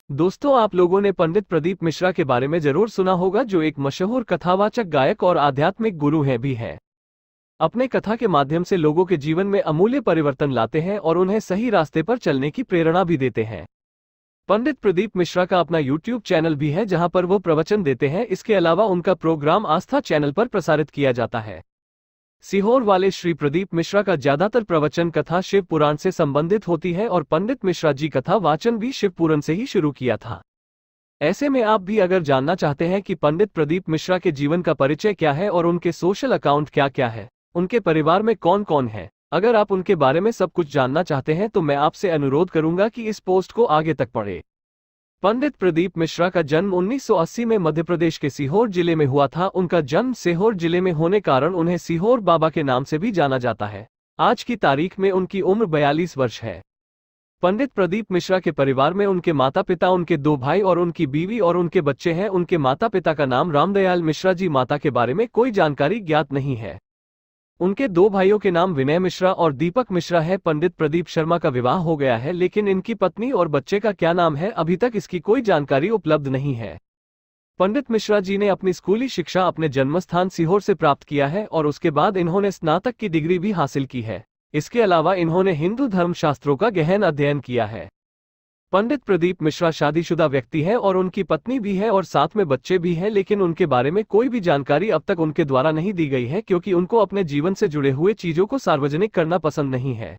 दोस्तों, आप लोगों ने पंडित प्रदीप मिश्रा के बारे में जरूर सुना होगा, जो एक मशहूर कथावाचक गायक और आध्यात्मिक गुरु हैं भी हैं। अपने कथा के माध्यम से लोगों के जीवन में अमूल्य परिवर्तन लाते हैं और उन्हें सही रास्ते पर चलने की प्रेरणा भी देते हैं। पंडित प्रदीप मिश्रा का अपना यूट्यूब चैनल भी है, जहां पर वो प्रवचन देते हैं। इसके अलावा उनका प्रोग्राम आस्था चैनल पर प्रसारित किया जाता है। सीहोर वाले श्री प्रदीप मिश्रा का ज्यादातर प्रवचन कथा शिव पुराण से संबंधित होती है और पंडित मिश्रा जी कथा वाचन भी शिव पुराण से ही शुरू किया था। ऐसे में आप भी अगर जानना चाहते हैं कि पंडित प्रदीप मिश्रा के जीवन का परिचय क्या है और उनके सोशल अकाउंट क्या क्या है, उनके परिवार में कौन कौन है, अगर आप उनके बारे में सब कुछ जानना चाहते हैं तो मैं आपसे अनुरोध करूंगा कि इस पोस्ट को आगे तक पढ़ें। पंडित प्रदीप मिश्रा का जन्म 1980 में मध्य प्रदेश के सीहोर जिले में हुआ था। उनका जन्म सीहोर जिले में होने कारण उन्हें सीहोर बाबा के नाम से भी जाना जाता है। आज की तारीख में उनकी उम्र 42 वर्ष है। पंडित प्रदीप मिश्रा के परिवार में उनके माता पिता, उनके 2 भाई और उनकी बीवी और उनके बच्चे हैं। उनके माता पिता का नाम रामदयाल मिश्रा जी, माता के बारे में कोई जानकारी ज्ञात नहीं है। उनके 2 भाइयों के नाम विनय मिश्रा और दीपक मिश्रा है। पंडित प्रदीप शर्मा का विवाह हो गया है, लेकिन इनकी पत्नी और बच्चे का क्या नाम है, अभी तक इसकी कोई जानकारी उपलब्ध नहीं है। पंडित मिश्रा जी ने अपनी स्कूली शिक्षा अपने जन्मस्थान सीहोर से प्राप्त किया है और उसके बाद इन्होंने स्नातक की डिग्री भी हासिल की है। इसके अलावा इन्होंने हिंदू धर्मशास्त्रों का गहन अध्ययन किया है। पंडित प्रदीप मिश्रा शादीशुदा व्यक्ति है और उनकी पत्नी भी है और साथ में बच्चे भी हैं, लेकिन उनके बारे में कोई भी जानकारी अब तक उनके द्वारा नहीं दी गई है, क्योंकि उनको अपने जीवन से जुड़े हुए चीजों को सार्वजनिक करना पसंद नहीं है।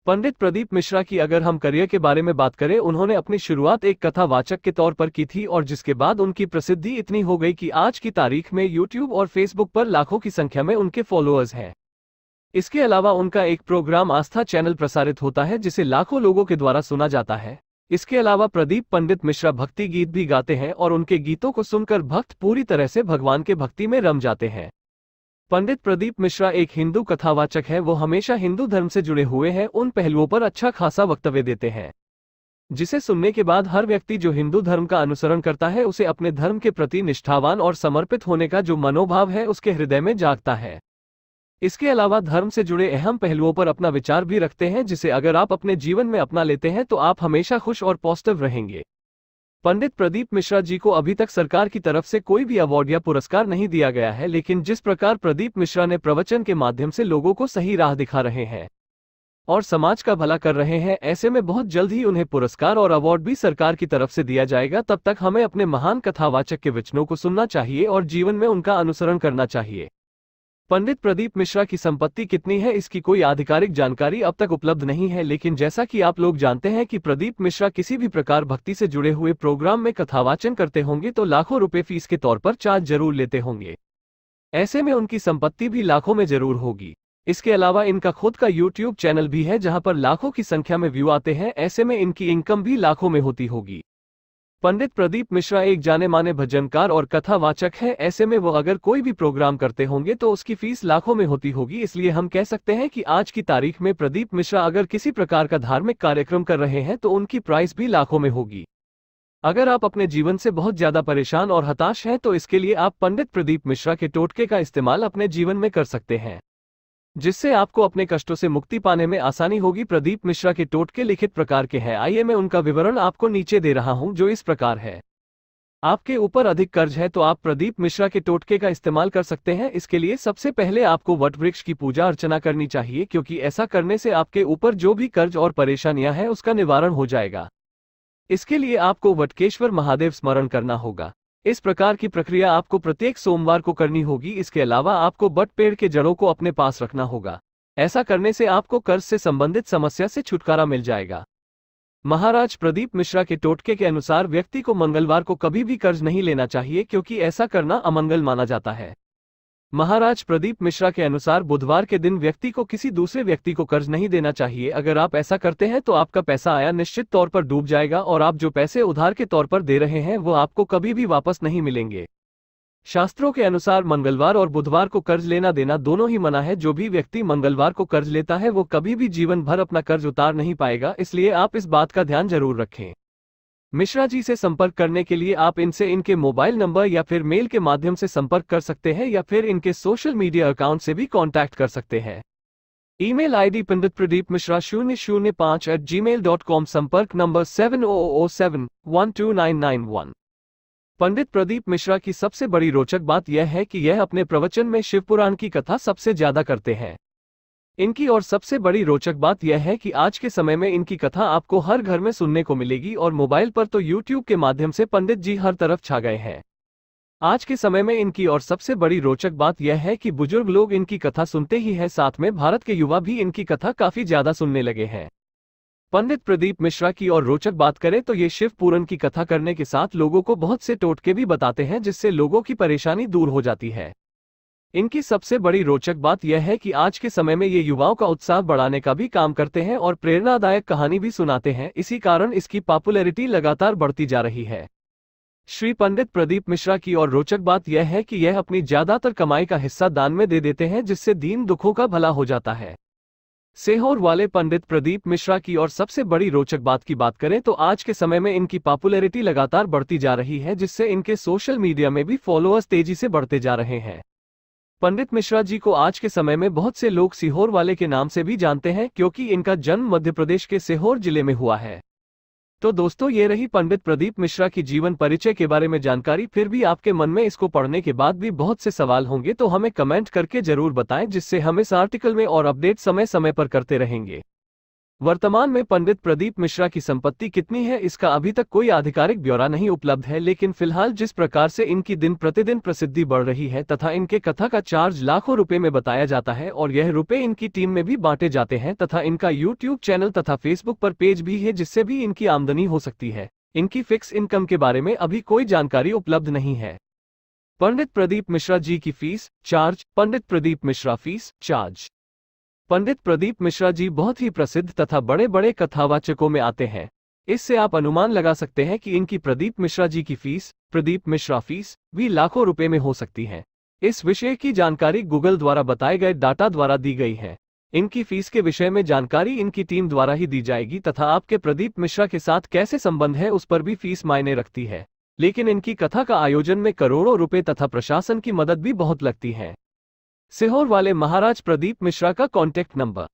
पंडित प्रदीप मिश्रा की अगर हम करियर के बारे में बात करें, उन्होंने अपनी शुरुआत एक कथावाचक के तौर पर की थी और जिसके बाद उनकी प्रसिद्धि इतनी हो गई कि आज की तारीख में यूट्यूब और फेसबुक पर लाखों की संख्या में उनके फॉलोअर्स हैं। इसके अलावा उनका एक प्रोग्राम आस्था चैनल प्रसारित होता है, जिसे लाखों लोगों के द्वारा सुना जाता है। इसके अलावा प्रदीप पंडित मिश्रा भक्ति गीत भी गाते हैं और उनके गीतों को सुनकर भक्त पूरी तरह से भगवान के भक्ति में रम जाते हैं। पंडित प्रदीप मिश्रा एक हिंदू कथावाचक है। वो हमेशा हिंदू धर्म से जुड़े हुए हैं, उन पहलुओं पर अच्छा खासा वक्तव्य देते हैं, जिसे सुनने के बाद हर व्यक्ति जो हिंदू धर्म का अनुसरण करता है, उसे अपने धर्म के प्रति निष्ठावान और समर्पित होने का जो मनोभाव है उसके हृदय में जागता है। इसके अलावा धर्म से जुड़े अहम पहलुओं पर अपना विचार भी रखते हैं, जिसे अगर आप अपने जीवन में अपना लेते हैं तो आप हमेशा खुश और पॉजिटिव रहेंगे। पंडित प्रदीप मिश्रा जी को अभी तक सरकार की तरफ से कोई भी अवार्ड या पुरस्कार नहीं दिया गया है, लेकिन जिस प्रकार प्रदीप मिश्रा ने प्रवचन के माध्यम से लोगों को सही राह दिखा रहे हैं और समाज का भला कर रहे हैं, ऐसे में बहुत जल्द ही उन्हें पुरस्कार और अवार्ड भी सरकार की तरफ से दिया जाएगा। तब तक हमें अपने महान कथावाचक के वचनों को सुनना चाहिए और जीवन में उनका अनुसरण करना चाहिए। पंडित प्रदीप मिश्रा की संपत्ति कितनी है, इसकी कोई आधिकारिक जानकारी अब तक उपलब्ध नहीं है, लेकिन जैसा कि आप लोग जानते हैं कि प्रदीप मिश्रा किसी भी प्रकार भक्ति से जुड़े हुए प्रोग्राम में कथावाचन करते होंगे तो लाखों रुपए फीस के तौर पर चार्ज जरूर लेते होंगे। ऐसे में उनकी संपत्ति भी लाखों में जरूर होगी। इसके अलावा इनका खुद का यूट्यूब चैनल भी है, जहां पर लाखों की संख्या में व्यू आते हैं। ऐसे में इनकी इनकम भी लाखों में होती होगी। पंडित प्रदीप मिश्रा एक जाने माने भजनकार और कथावाचक है। ऐसे में वो अगर कोई भी प्रोग्राम करते होंगे तो उसकी फीस लाखों में होती होगी। इसलिए हम कह सकते हैं कि आज की तारीख में प्रदीप मिश्रा अगर किसी प्रकार का धार्मिक कार्यक्रम कर रहे हैं तो उनकी प्राइस भी लाखों में होगी। अगर आप अपने जीवन से बहुत ज्यादा परेशान और हताश हैं तो इसके लिए आप पंडित प्रदीप मिश्रा के टोटके का इस्तेमाल अपने जीवन में कर सकते हैं, जिससे आपको अपने कष्टों से मुक्ति पाने में आसानी होगी। प्रदीप मिश्रा के टोटके लिखित प्रकार के हैं। आइए मैं उनका विवरण आपको नीचे दे रहा हूं, जो इस प्रकार है। आपके ऊपर अधिक कर्ज है तो आप प्रदीप मिश्रा के टोटके का इस्तेमाल कर सकते हैं। इसके लिए सबसे पहले आपको वट वृक्ष की पूजा अर्चना करनी चाहिए, क्योंकि ऐसा करने से आपके ऊपर जो भी कर्ज और परेशानियां हैं उसका निवारण हो जाएगा। इसके लिए आपको वटकेश्वर महादेव स्मरण करना होगा। इस प्रकार की प्रक्रिया आपको प्रत्येक सोमवार को करनी होगी। इसके अलावा आपको बट पेड़ के जड़ों को अपने पास रखना होगा। ऐसा करने से आपको कर्ज से संबंधित समस्या से छुटकारा मिल जाएगा। महाराज प्रदीप मिश्रा के टोटके के अनुसार व्यक्ति को मंगलवार को कभी भी कर्ज नहीं लेना चाहिए, क्योंकि ऐसा करना अमंगल माना जाता है। महाराज प्रदीप मिश्रा के अनुसार बुधवार के दिन व्यक्ति को किसी दूसरे व्यक्ति को कर्ज नहीं देना चाहिए। अगर आप ऐसा करते हैं तो आपका पैसा आया निश्चित तौर पर डूब जाएगा और आप जो पैसे उधार के तौर पर दे रहे हैं वो आपको कभी भी वापस नहीं मिलेंगे। शास्त्रों के अनुसार मंगलवार और बुधवार को कर्ज लेना देना दोनों ही मना है। जो भी व्यक्ति मंगलवार को कर्ज लेता है वो कभी भी जीवन भर अपना कर्ज उतार नहीं पाएगा, इसलिए आप इस बात का ध्यान जरूर रखें। मिश्रा जी से संपर्क करने के लिए आप इनसे इनके मोबाइल नंबर या फिर मेल के माध्यम से संपर्क कर सकते हैं, या फिर इनके सोशल मीडिया अकाउंट से भी कांटेक्ट कर सकते हैं। ईमेल आईडी पंडित प्रदीप मिश्रा 005@gmail.com। संपर्क नंबर 7007129991। पंडित प्रदीप मिश्रा की सबसे बड़ी रोचक बात यह है कि यह अपने प्रवचन में शिव पुराण की कथा सबसे ज्यादा करते हैं। इनकी और सबसे बड़ी रोचक बात यह है कि आज के समय में इनकी कथा आपको हर घर में सुनने को मिलेगी और मोबाइल पर तो यूट्यूब के माध्यम से पंडित जी हर तरफ छा गए हैं। आज के समय में इनकी और सबसे बड़ी रोचक बात यह है कि बुजुर्ग लोग इनकी कथा सुनते ही हैं, साथ में भारत के युवा भी इनकी कथा काफी ज्यादा सुनने लगे हैं। पंडित प्रदीप मिश्रा की और रोचक बात करें तो ये शिव पुराण की कथा करने के साथ लोगों को बहुत से टोटके भी बताते हैं, जिससे लोगों की परेशानी दूर हो जाती है। इनकी सबसे बड़ी रोचक बात यह है कि आज के समय में ये युवाओं का उत्साह बढ़ाने का भी काम करते हैं और प्रेरणादायक कहानी भी सुनाते हैं। इसी कारण इसकी पॉपुलैरिटी लगातार बढ़ती जा रही है। श्री पंडित प्रदीप मिश्रा की और रोचक बात यह है कि यह अपनी ज्यादातर कमाई का हिस्सा दान में दे देते हैं, जिससे दीन दुखों का भला हो जाता है। सीहोर वाले पंडित प्रदीप मिश्रा की और सबसे बड़ी रोचक बात की बात करें तो आज के समय में इनकी पॉपुलैरिटी लगातार बढ़ती जा रही है, जिससे इनके सोशल मीडिया में भी फॉलोअर्स तेजी से बढ़ते जा रहे हैं। पंडित मिश्रा जी को आज के समय में बहुत से लोग सीहोर वाले के नाम से भी जानते हैं, क्योंकि इनका जन्म मध्य प्रदेश के सीहोर जिले में हुआ है। तो दोस्तों, ये रही पंडित प्रदीप मिश्रा की जीवन परिचय के बारे में जानकारी। फिर भी आपके मन में इसको पढ़ने के बाद भी बहुत से सवाल होंगे, तो हमें कमेंट करके जरूर बताएं, जिससे हम इस आर्टिकल में और अपडेट समय समय पर करते रहेंगे। वर्तमान में पंडित प्रदीप मिश्रा की संपत्ति कितनी है, इसका अभी तक कोई आधिकारिक ब्यौरा नहीं उपलब्ध है, लेकिन फिलहाल जिस प्रकार से इनकी दिन प्रतिदिन प्रसिद्धि बढ़ रही है तथा इनके कथा का चार्ज लाखों रुपए में बताया जाता है और यह रुपए इनकी टीम में भी बांटे जाते हैं, तथा इनका यूट्यूब चैनल तथा फेसबुक पर पेज भी है, जिससे भी इनकी आमदनी हो सकती है। इनकी फिक्स इनकम के बारे में अभी कोई जानकारी उपलब्ध नहीं है। पंडित प्रदीप मिश्रा जी की फीस चार्ज। पंडित प्रदीप मिश्रा फीस चार्ज। पंडित प्रदीप मिश्रा जी बहुत ही प्रसिद्ध तथा बड़े बड़े कथावाचकों में आते हैं। इससे आप अनुमान लगा सकते हैं कि इनकी प्रदीप मिश्रा जी की फीस, प्रदीप मिश्रा फीस, भी लाखों रुपए में हो सकती है। इस विषय की जानकारी गूगल द्वारा बताए गए डाटा द्वारा दी गई है। इनकी फीस के विषय में जानकारी इनकी टीम द्वारा ही दी जाएगी, तथा आपके प्रदीप मिश्रा के साथ कैसे संबंध है उस पर भी फीस मायने रखती है। लेकिन इनकी कथा का आयोजन में करोड़ों रुपए तथा प्रशासन की मदद भी बहुत लगती है। सीहोर वाले महाराज प्रदीप मिश्रा का कॉन्टैक्ट नंबर।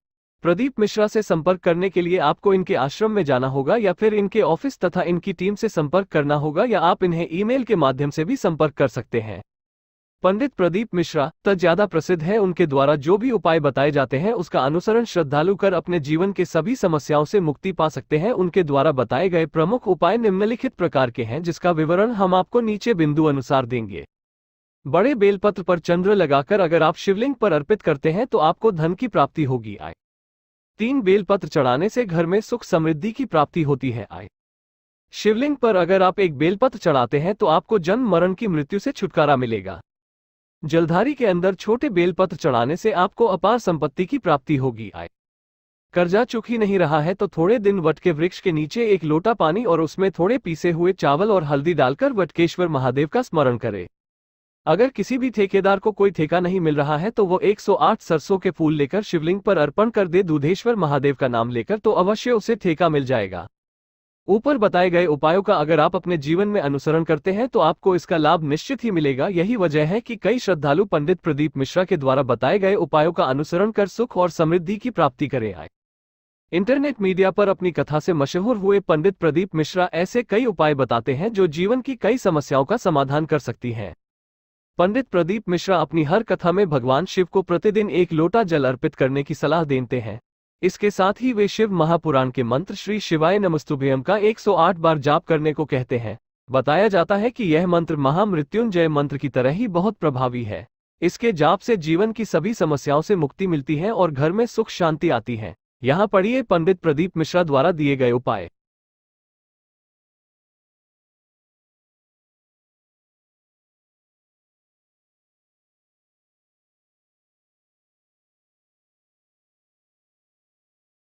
प्रदीप मिश्रा से संपर्क करने के लिए आपको इनके आश्रम में जाना होगा या फिर इनके ऑफिस तथा इनकी टीम से संपर्क करना होगा, या आप इन्हें ईमेल के माध्यम से भी संपर्क कर सकते हैं। पंडित प्रदीप मिश्रा ज्यादा प्रसिद्ध है। उनके द्वारा जो भी उपाय बताए जाते हैं उसका अनुसरण श्रद्धालु कर अपने जीवन के सभी समस्याओं से मुक्ति पा सकते हैं। उनके द्वारा बताए गए प्रमुख उपाय निम्नलिखित प्रकार के हैं, जिसका विवरण हम आपको नीचे बिंदु अनुसार देंगे। बड़े बेलपत्र पर चंद्र लगाकर अगर आप शिवलिंग पर अर्पित करते हैं तो आपको धन की प्राप्ति होगी। 3 बेलपत्र चढ़ाने से घर में सुख समृद्धि की प्राप्ति होती है। शिवलिंग पर अगर आप एक बेलपत्र चढ़ाते हैं तो आपको जन्म मरण की मृत्यु से छुटकारा मिलेगा। जलधारी के अंदर छोटे बेलपत्र चढ़ाने से आपको अपार संपत्ति की प्राप्ति होगी। कर्जा चुक ही नहीं रहा है तो थोड़े दिन वट के वृक्ष के नीचे एक लोटा पानी और उसमें थोड़े पीसे हुए चावल और हल्दी डालकर वटकेश्वर महादेव का स्मरण करें। अगर किसी भी ठेकेदार को कोई ठेका नहीं मिल रहा है तो वो 108 सरसों के फूल लेकर शिवलिंग पर अर्पण कर दे, दूधेश्वर महादेव का नाम लेकर, तो अवश्य उसे ठेका मिल जाएगा। ऊपर बताए गए उपायों का अगर आप अपने जीवन में अनुसरण करते हैं तो आपको इसका लाभ निश्चित ही मिलेगा। यही वजह है कि कई श्रद्धालु पंडित प्रदीप मिश्रा के द्वारा बताए गए उपायों का अनुसरण कर सुख और समृद्धि की प्राप्ति करें। इंटरनेट मीडिया पर अपनी कथा से मशहूर हुए पंडित प्रदीप मिश्रा ऐसे कई उपाय बताते हैं जो जीवन की कई समस्याओं का समाधान कर सकती हैं। पंडित प्रदीप मिश्रा अपनी हर कथा में भगवान शिव को प्रतिदिन 1 लोटा जल अर्पित करने की सलाह देते हैं। इसके साथ ही वे शिव महापुराण के मंत्र श्री शिवाय नमस्तुभ्यम का 108 बार जाप करने को कहते हैं। बताया जाता है कि यह मंत्र महामृत्युंजय मंत्र की तरह ही बहुत प्रभावी है। इसके जाप से जीवन की सभी समस्याओं से मुक्ति मिलती है और घर में सुख शांति आती है। यहाँ पढ़िए पंडित प्रदीप मिश्रा द्वारा दिए गए उपाय।